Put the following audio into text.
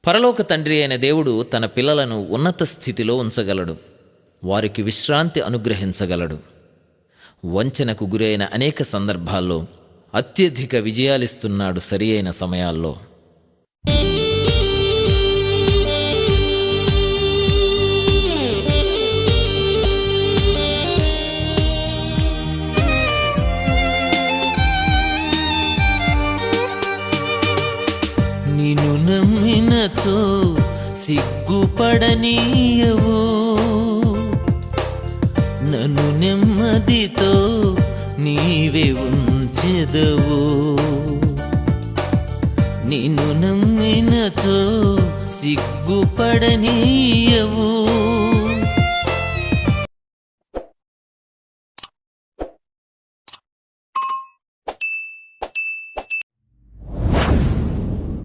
పరలోక తండ్రి అయిన దేవుడు తన పిల్లలను ఉన్నత స్థితిలో ఉంచగలడు. వారికి విశ్రాంతి అనుగ్రహించగలడు. వంచనకు గురైన అనేక సందర్భాల్లో అత్యధిక విజయాలిస్తున్నాడు సరి అయిన సమయాల్లో. నిన్ను నమ్మినచో సిగ్గుపడనీయవు, నన్ను నెమ్మదితో నీవే ఉంచెదవు. నిన్ను నమ్మినచో సిగ్గుపడనీయవు,